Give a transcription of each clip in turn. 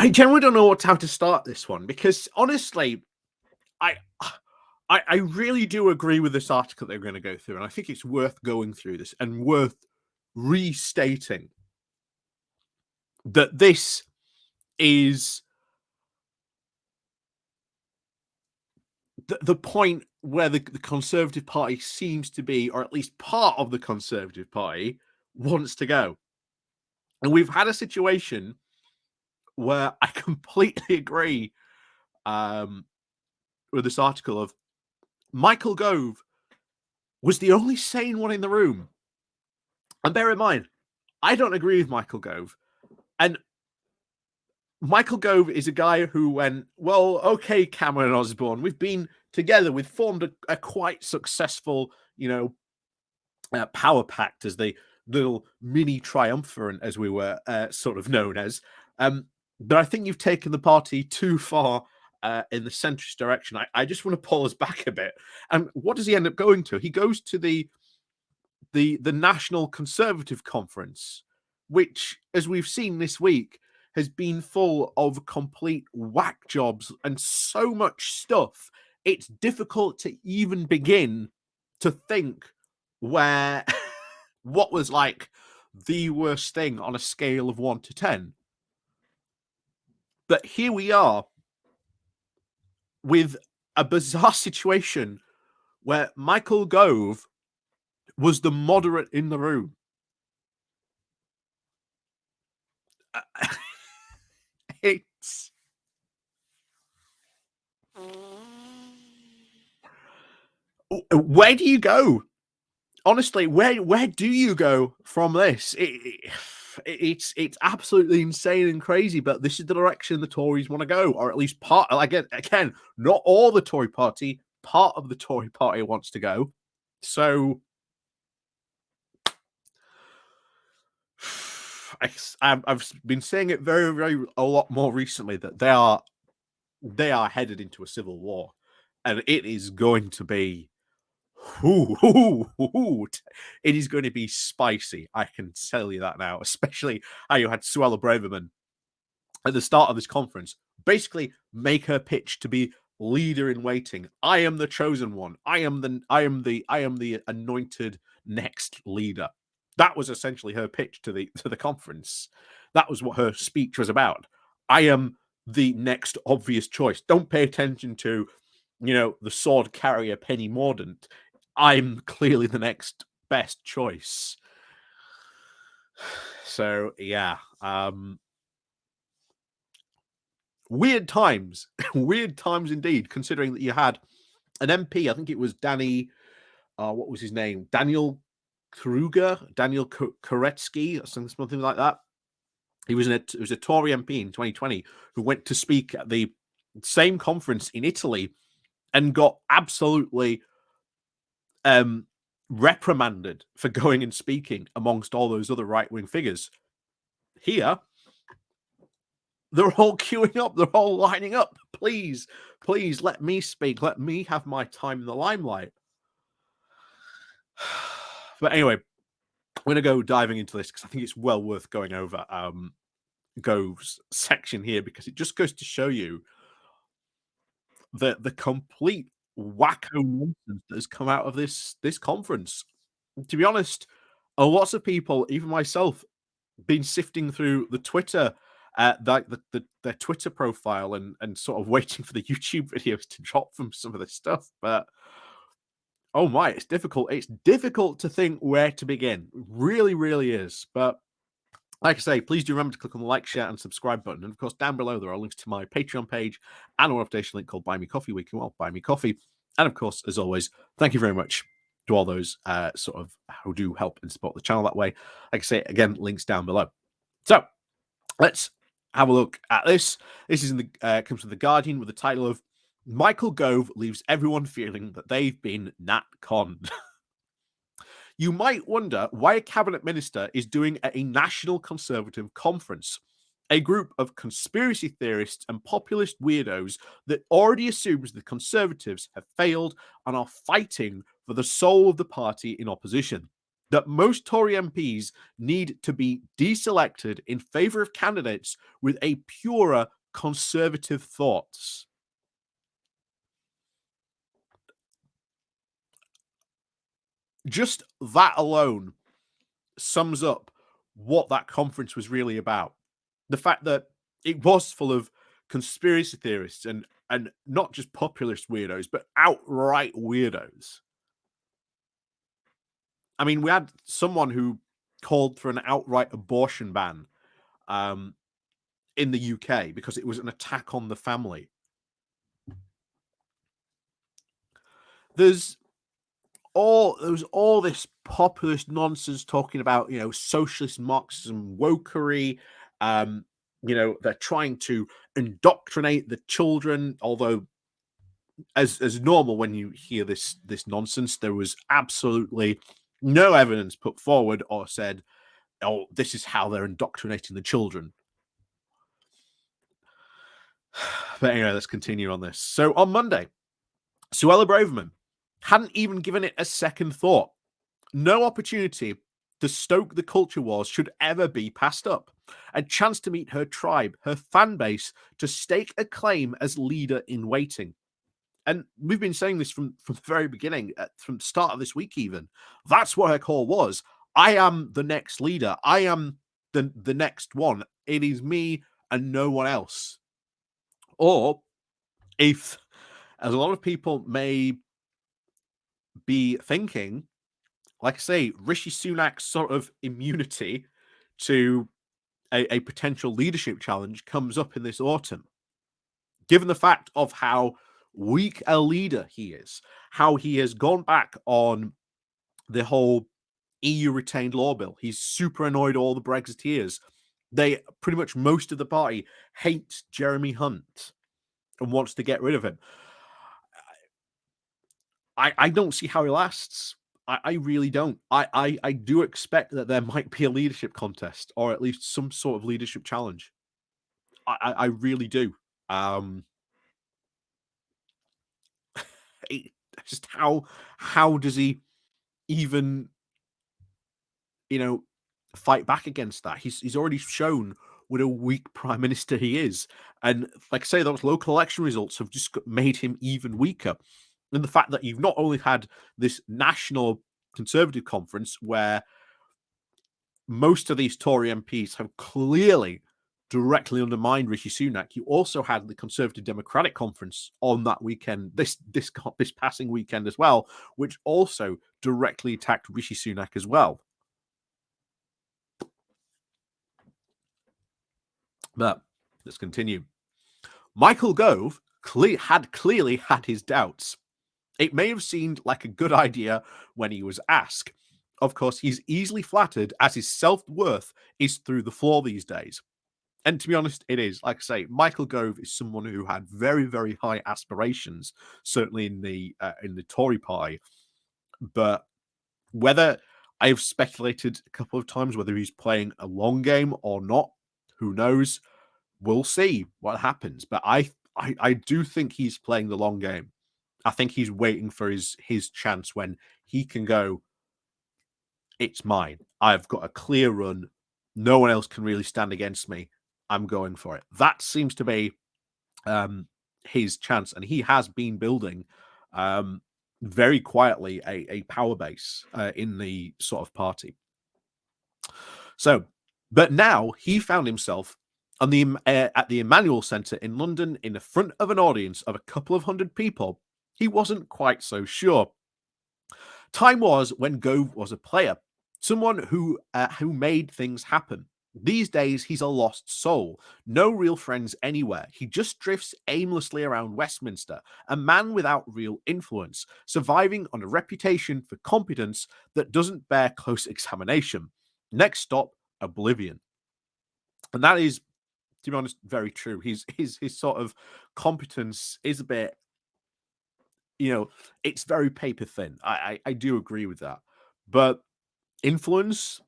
I generally don't know how to start this one because honestly, I I really do agree with this article they're going to go through, and I think it's worth going through this and worth restating that this is the point where the Conservative Party seems to be, or at least part of the Conservative Party wants to go. And we've had a situation where I completely agree with this article of Michael Gove was the only sane one in the room. And bear in mind, I don't agree with Michael Gove. And Michael Gove is a guy who went, well, okay, Cameron Osborne, we've been together, we've formed a quite successful, power pact as the little mini triumvirate, as we were sort of known as. But I think you've taken the party too far in the centrist direction. I just want to pull us back a bit. And what does he end up going to? He goes to the National Conservative Conference, which, as we've seen this week, has been full of complete whack jobs and so much stuff. It's difficult to even begin to think where what was like the worst thing on a scale of 1 to 10. But here we are with a bizarre situation where Michael Gove was the moderate in the room. It's where do you go? Honestly, where do you go from this? It's absolutely insane and crazy, but this is the direction the Tories want to go, or at least part. Again, not all the Tory party, part of the Tory party wants to go. So I've been saying it very a lot more recently that they are headed into a civil war, and it is going to be. It is going to be spicy. I can tell you that now, especially how you had Suella Braverman at the start of this conference basically make her pitch to be leader in waiting. I am the chosen one. I am the anointed next leader. That was essentially her pitch to the conference. That was what her speech was about. I am the next obvious choice. Don't pay attention to, the sword carrier Penny Mordaunt. I'm clearly the next best choice. So yeah, weird times indeed, considering that you had an MP, I think it was what was his name? Daniel Koretsky, or something like that. He was it was a Tory MP in 2020 who went to speak at the same conference in Italy and got absolutely reprimanded for going and speaking amongst all those other right-wing figures. Here, they're all queuing up. They're all lining up. Please let me speak. Let me have my time in the limelight. But anyway, I'm going to go diving into this because I think it's well worth going over Gove's section here, because it just goes to show you the complete wacko nonsense that has come out of this conference. To be honest, lots of people, even myself, been sifting through the Twitter, their Twitter profile and sort of waiting for the YouTube videos to drop from some of this stuff. But oh my, it's difficult. It's difficult to think where to begin. It really is. But like I say, please do remember to click on the like, share, and subscribe button. And of course, down below, there are links to my Patreon page and a one-off link called Buy Me Coffee, where you can buy me coffee. And of course, as always, thank you very much to all those sort of who do help and support the channel that way. Like I say, again, links down below. So let's have a look at this. This is comes from The Guardian with the title of Michael Gove leaves everyone feeling that they've been Nat conned. You might wonder why a cabinet minister is doing a National Conservative conference, a group of conspiracy theorists and populist weirdos that already assumes the Conservatives have failed and are fighting for the soul of the party in opposition. that most Tory MPs need to be deselected in favour of candidates with a purer conservative thoughts. Just that alone sums up what that conference was really about. The fact that it was full of conspiracy theorists and not just populist weirdos, but outright weirdos. I mean, we had someone who called for an outright abortion ban um, in the UK because it was an attack on the family. There's all this populist nonsense talking about socialist Marxism wokery. Um, they're trying to indoctrinate the children. Although, as normal, when you hear this nonsense, there was absolutely no evidence put forward or said, "Oh, this is how they're indoctrinating the children." But anyway, let's continue on this. So on Monday, Suella Braverman hadn't even given it a second thought. No opportunity to stoke the culture wars should ever be passed up. A chance to meet her tribe, her fan base, to stake a claim as leader in waiting. And we've been saying this from the very beginning, from the start of this week even. That's what her call was. I am the next leader. I am the next one. It is me and no one else. Or if, as a lot of people may be thinking, like I say, Rishi Sunak's sort of immunity to a potential leadership challenge comes up in this autumn. Given the fact of how weak a leader he is, how he has gone back on the whole EU retained law bill. He's super annoyed all the Brexiteers. They pretty much most of the party hates Jeremy Hunt and wants to get rid of him. I don't see how he lasts. I really don't. I do expect that there might be a leadership contest or at least some sort of leadership challenge. I really do. It, just how does he even fight back against that? He's already shown what a weak prime minister he is, and like I say, those local election results have just made him even weaker. And the fact that you've not only had this national Conservative conference where most of these Tory MPs have clearly directly undermined Rishi Sunak, you also had the Conservative Democratic conference on that weekend, this passing weekend as well, which also directly attacked Rishi Sunak as well. But let's continue. Michael Gove had clearly had his doubts. It may have seemed like a good idea when he was asked. Of course, he's easily flattered as his self-worth is through the floor these days. And to be honest, it is. Like I say, Michael Gove is someone who had very, very high aspirations, certainly in the Tory party. But whether I have speculated a couple of times whether he's playing a long game or not, who knows? We'll see what happens. But I do think he's playing the long game. I think he's waiting for his chance when he can go, it's mine. I've got a clear run. No one else can really stand against me. I'm going for it. That seems to be his chance. And he has been building very quietly a power base in the sort of party. So, but now he found himself on the at the Emmanuel Centre in London in the front of an audience of a couple of hundred people. He wasn't quite so sure. Time was when Gove was a player, someone who made things happen. These days, he's a lost soul. No real friends anywhere. He just drifts aimlessly around Westminster, a man without real influence, surviving on a reputation for competence that doesn't bear close examination. Next stop, oblivion. And that is, to be honest, very true. His sort of competence is a bit, it's very paper thin. I do agree with that. But influence,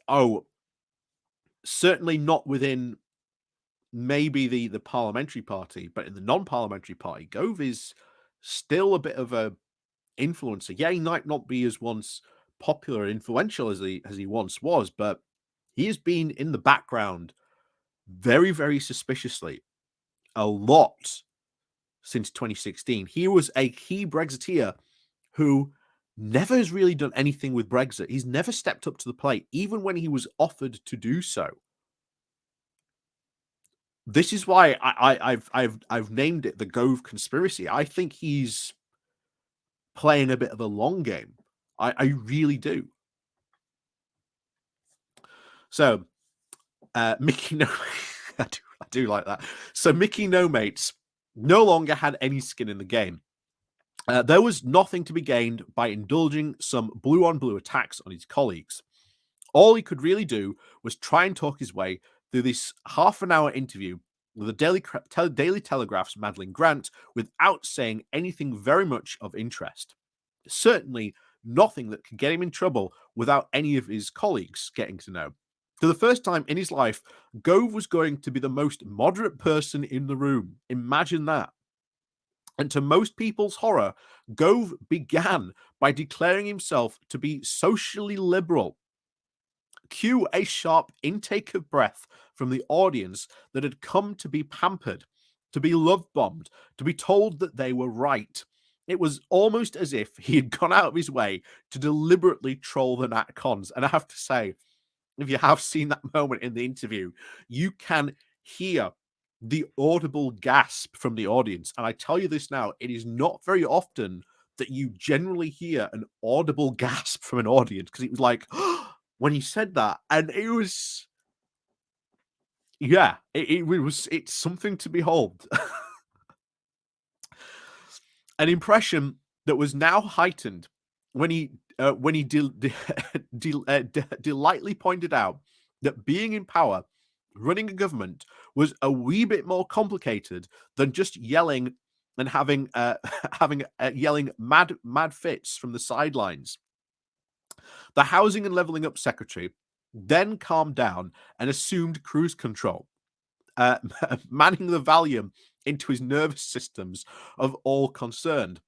oh, certainly not within maybe the parliamentary party, but in the non-parliamentary party, Gove is still a bit of a influencer. Yeah, he might not be as once popular and influential as he once was, but he has been in the background very, very suspiciously a lot since 2016. He was a key Brexiteer who never has really done anything with Brexit. He's never stepped up to the plate, even when he was offered to do so. This is why I've named it the Gove conspiracy. I think he's playing a bit of a long game. I really do. So Mickey No, I do like that. So Mickey No Mates no longer had any skin in the game. There was nothing to be gained by indulging some blue on blue attacks on his colleagues. All he could really do was try and talk his way through this half an hour interview with the Daily Telegraph's Madeline Grant without saying anything very much of interest. Certainly nothing that could get him in trouble without any of his colleagues getting to know. For the first time in his life, Gove was going to be the most moderate person in the room. Imagine that. And to most people's horror, Gove began by declaring himself to be socially liberal. Cue a sharp intake of breath from the audience that had come to be pampered, to be love bombed, to be told that they were right. It was almost as if he had gone out of his way to deliberately troll the Nat Cons. And I have to say, if you have seen that moment in the interview, you can hear the audible gasp from the audience. And I tell you this now, it is not very often that you generally hear an audible gasp from an audience, because it was like, when he said that, and it was, yeah, it's something to behold. An impression that was now heightened when he delightfully pointed out that being in power, running a government, was a wee bit more complicated than just yelling and having yelling mad fits from the sidelines. The Housing and Levelling Up Secretary then calmed down and assumed cruise control, manning the Valium into his nervous systems of all concerned.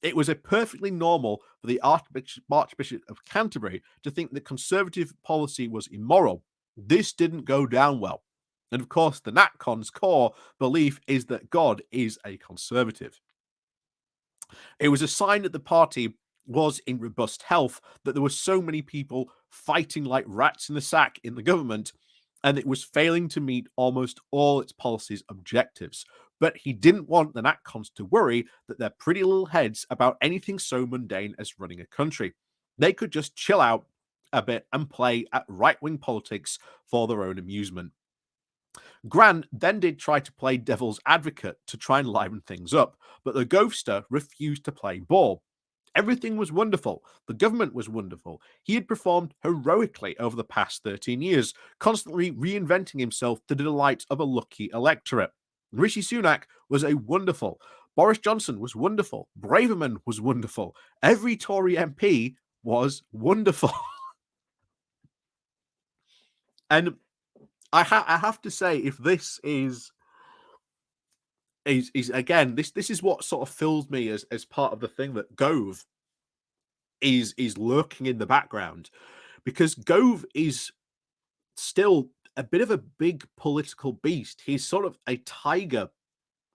It was a perfectly normal for the Archbishop of Canterbury to think that Conservative policy was immoral. This didn't go down well. And of course, the NatCon's core belief is that God is a conservative. It was a sign that the party was in robust health that there were so many people fighting like rats in the sack in the government, and it was failing to meet almost all its policies objectives. But he didn't want the NatCons to worry that their pretty little heads about anything so mundane as running a country. They could just chill out a bit and play at right-wing politics for their own amusement. Grant then did try to play devil's advocate to try and liven things up, but the Ghostster refused to play ball. Everything was wonderful. The government was wonderful. He had performed heroically over the past 13 years, constantly reinventing himself to the delight of a lucky electorate. Rishi Sunak was a wonderful. Boris Johnson was wonderful. Braverman was wonderful. Every Tory MP was wonderful. And I have to say, if this is again, this is what sort of fills me as part of the thing that Gove is lurking in the background, because Gove is still a bit of a big political beast. He's sort of a tiger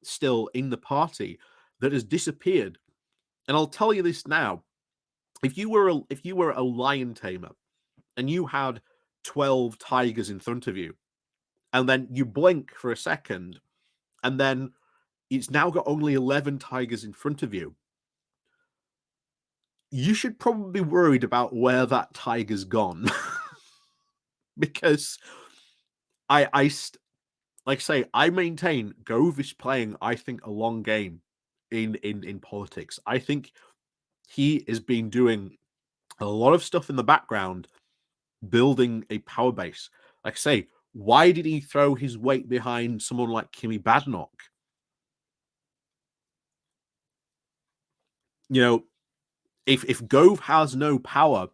still in the party that has disappeared. And I'll tell you this now: if you were a lion tamer and you had 12 tigers in front of you, and then you blink for a second, and then it's now got only 11 tigers in front of you, you should probably be worried about where that tiger's gone. Because like I say, I maintain Gove is playing, I think, a long game in politics. I think he has been doing a lot of stuff in the background, building a power base. Like I say, why did he throw his weight behind someone like Kimmy Badenoch? You know, if Gove has no power,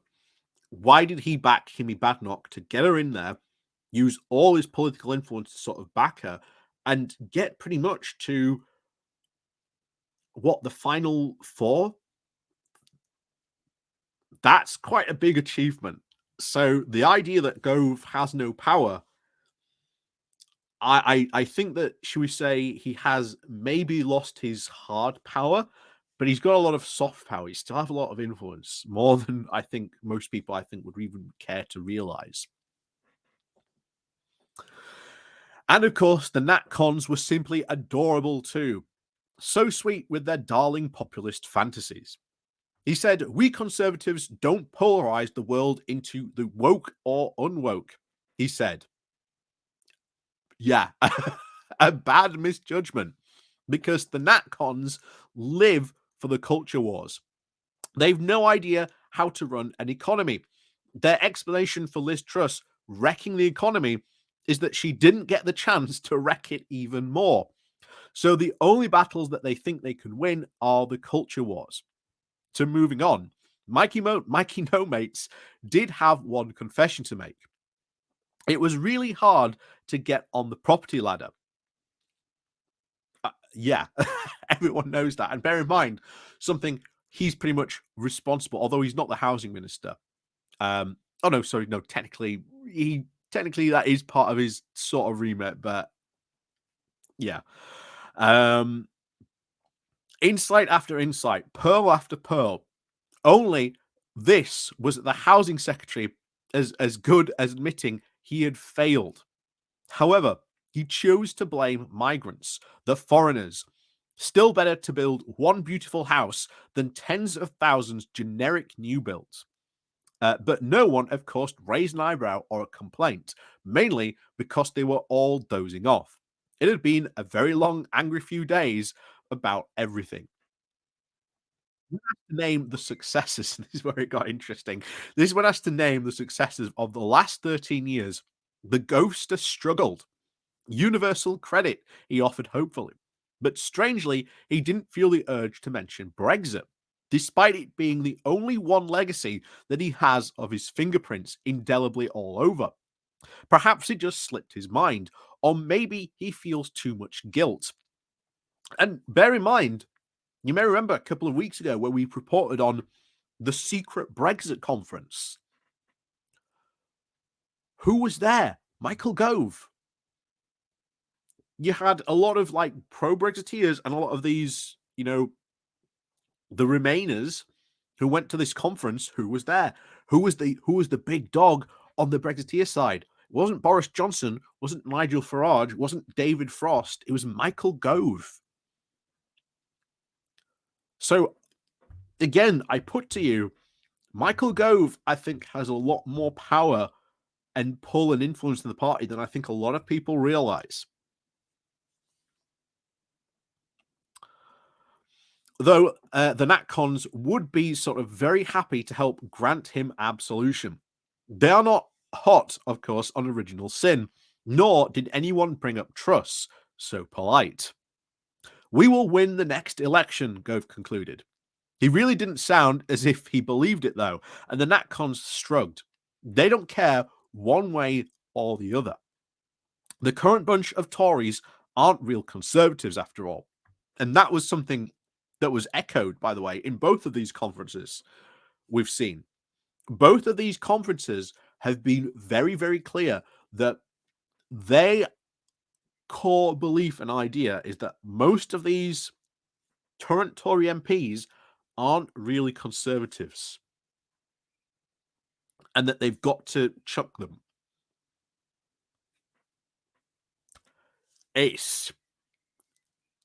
why did he back Kimmy Badenoch to get her in there, use all his political influence to sort of back her, and get pretty much to what the final four, That's quite a big achievement. So the idea that Gove has no power, I think that, should we say, he has maybe lost his hard power, but he's got a lot of soft power. He still have a lot of influence, more than I think most people I think would even care to realize. And of course, the Nat Cons were simply adorable too. So sweet with their darling populist fantasies. He said, "We conservatives don't polarize the world into the woke or unwoke." He said, yeah, a bad misjudgment, because the Natcons live for the culture wars. They've no idea how to run an economy. Their explanation for Liz Truss wrecking the economy is that she didn't get the chance to wreck it even more. So the only battles that they think they can win are the culture wars. So moving on, Mikey No Mates did have one confession to make. It was really hard to get on the property ladder. Yeah, everyone knows that. And bear in mind, something he's pretty much responsible, although he's not the housing minister. Oh no, sorry, no, technically that is part of his sort of remit, but yeah. Um, insight after insight, pearl after pearl. Only this was the housing secretary as good as admitting he had failed. However, he chose to blame migrants, the foreigners. Still better to build one beautiful house than tens of thousands generic new builds. But no one, of course, raised an eyebrow or a complaint, mainly because they were all dozing off. It had been a very long, angry few days about everything. You have to name the successes. This is where it got interesting. This one has to name the successes of the last 13 years. The ghost has struggled. Universal credit, he offered hopefully. But strangely, he didn't feel the urge to mention Brexit, despite it being the only one legacy that he has of his fingerprints indelibly all over. Perhaps it just slipped his mind, or maybe he feels too much guilt. And bear in mind, you may remember a couple of weeks ago where we reported on the secret Brexit conference. Who was there? Michael Gove. You had a lot of like pro Brexiteers and a lot of these, the Remainers who went to this conference. Who was there? Who was the big dog on the Brexiteer side? It wasn't Boris Johnson, wasn't Nigel Farage, wasn't David Frost. It was Michael Gove. So again, I put to you, Michael Gove, I think, has a lot more power and pull and influence in the party than I think a lot of people realize. Though the Natcons would be sort of very happy to help grant him absolution. They are not hot, of course, on original sin, nor did anyone bring up Truss, so polite. We will win the next election, Gove concluded. He really didn't sound as if he believed it, though, and the Natcons shrugged. They don't care one way or the other. The current bunch of Tories aren't real conservatives, after all. And that was something that was echoed, by the way, in both of these conferences we've seen. Both of these conferences have been very, very clear that their core belief and idea is that most of these current Tory MPs aren't really conservatives and that they've got to chuck them. It's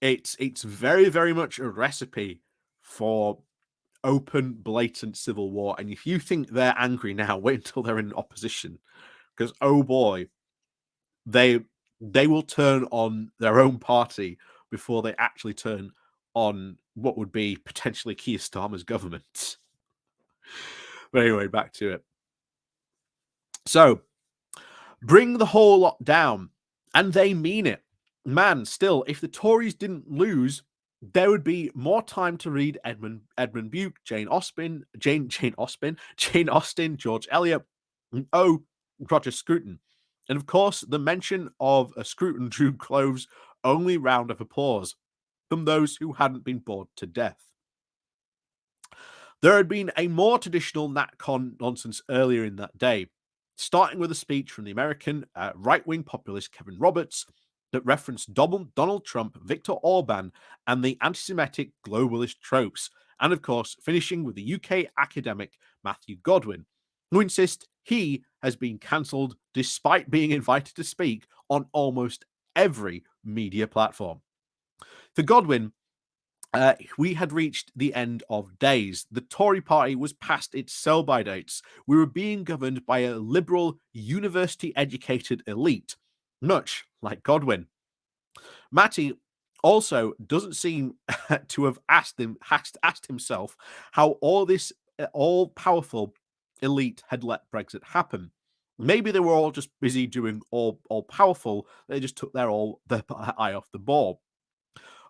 it's very, very much a recipe for open, blatant civil war. And if you think they're angry now, wait until they're in opposition, because oh boy, they they will turn on their own party before they actually turn on what would be potentially Keir Starmer's government. But anyway, back to it. So bring the whole lot down, and they mean it. Man, still, if the Tories didn't lose, there would be more time to read Edmund Buke, Jane Austen, George Eliot, and Roger Scruton. And of course, the mention of a Scruton drew Clove's only round of applause from those who hadn't been bored to death. There had been a more traditional NatCon nonsense earlier in that day, starting with a speech from the American right wing populist Kevin Roberts that referenced Donald Trump, Viktor Orban, and the anti Semitic globalist tropes, and of course, finishing with the UK academic Matthew Godwin, who insists he has been cancelled despite being invited to speak on almost every media platform. For Godwin, we had reached the end of days. The Tory party was past its sell by dates. We were being governed by a liberal, university educated elite, much like Godwin. Matty also doesn't seem to have asked himself how all this all powerful elite had let Brexit happen. Maybe they were all just busy doing all powerful. They just took their eye off the ball.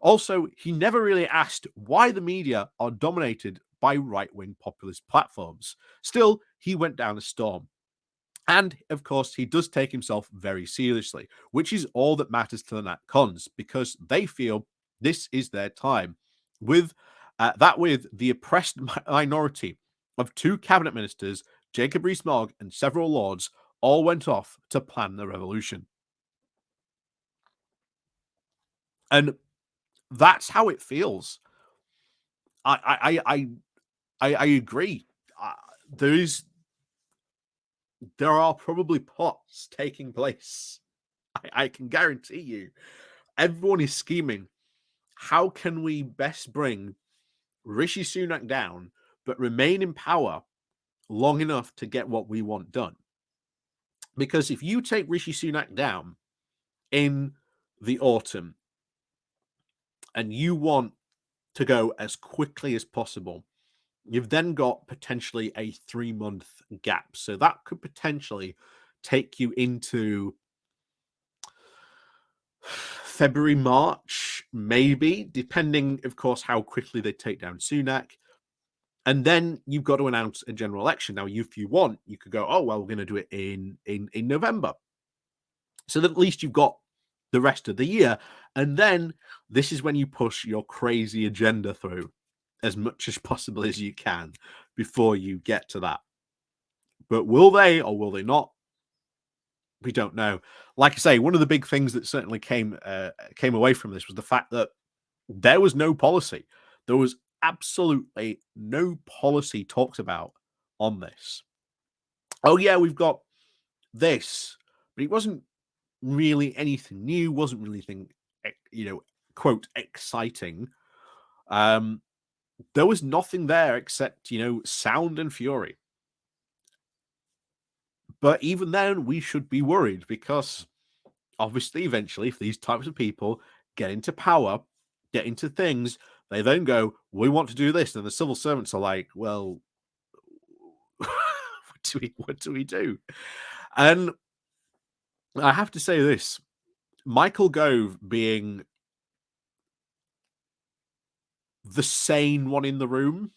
Also, he never really asked why the media are dominated by right wing populist platforms. Still, he went down a storm. And of course, he does take himself very seriously, which is all that matters to the Nat Cons because they feel this is their time. With the oppressed minority of two cabinet ministers, Jacob Rees-Mogg and several lords, all went off to plan the revolution. And that's how it feels. I agree. Uh, there is there are probably plots taking place. I can guarantee you, everyone is scheming. How can we best bring Rishi Sunak down, but remain in power long enough to get what we want done? Because if you take Rishi Sunak down in the autumn and you want to go as quickly as possible, you've then got potentially a 3-month gap. So that could potentially take you into February, March, maybe, depending, of course, how quickly they take down Sunak. And then you've got to announce a general election. Now, if you want, you could go, oh, well, we're going to do it in November. So that at least you've got the rest of the year. And then this is when you push your crazy agenda through as much as possible as you can before you get to that. But will they or will they not? We don't know. Like I say, one of the big things that certainly came away from this was the fact that there was no policy. There was absolutely no policy talked about on this. Oh yeah, we've got this, but it wasn't really anything new. Wasn't really anything, quote exciting. There was nothing there except sound and fury. But even then, we should be worried because obviously, eventually, if these types of people get into power, get into things, they then go, we want to do this. And the civil servants are like, well, what do we do? And I have to say this, Michael Gove being the sane one in the room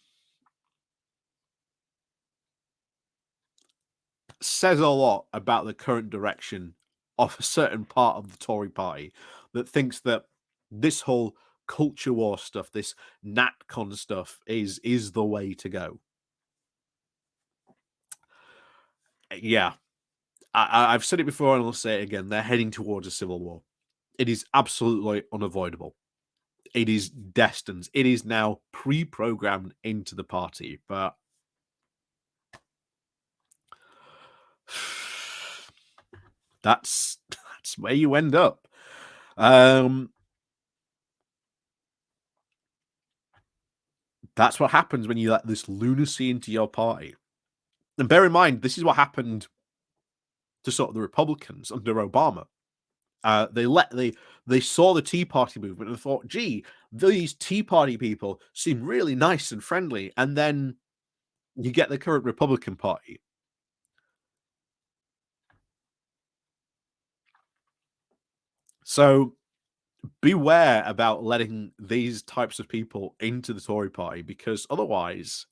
says a lot about the current direction of a certain part of the Tory party that thinks that this whole culture war stuff, this NatCon stuff, is the way to go. Yeah, I've said it before and I'll say it again. They're heading towards a civil war. It is absolutely unavoidable. It is destined. It is now pre-programmed into the party. But that's where you end up. That's what happens when you let this lunacy into your party. And bear in mind, this is what happened to sort of the Republicans under Obama. They saw the Tea Party movement and thought, gee, these Tea Party people seem really nice and friendly. And then you get the current Republican Party. So beware about letting these types of people into the Tory party because otherwise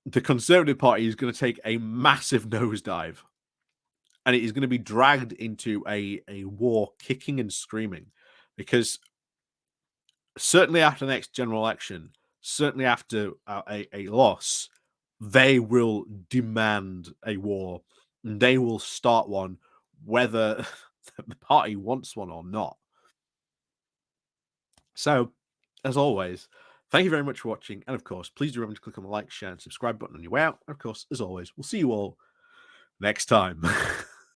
the Conservative Party is going to take a massive nosedive and it is going to be dragged into a war kicking and screaming because certainly after the next general election, certainly after a loss, they will demand a war. And they will start one, whether the party wants one or not. So, as always, thank you very much for watching. And of course, please do remember to click on the like, share, and subscribe button on your way out. And of course, as always, we'll see you all next time.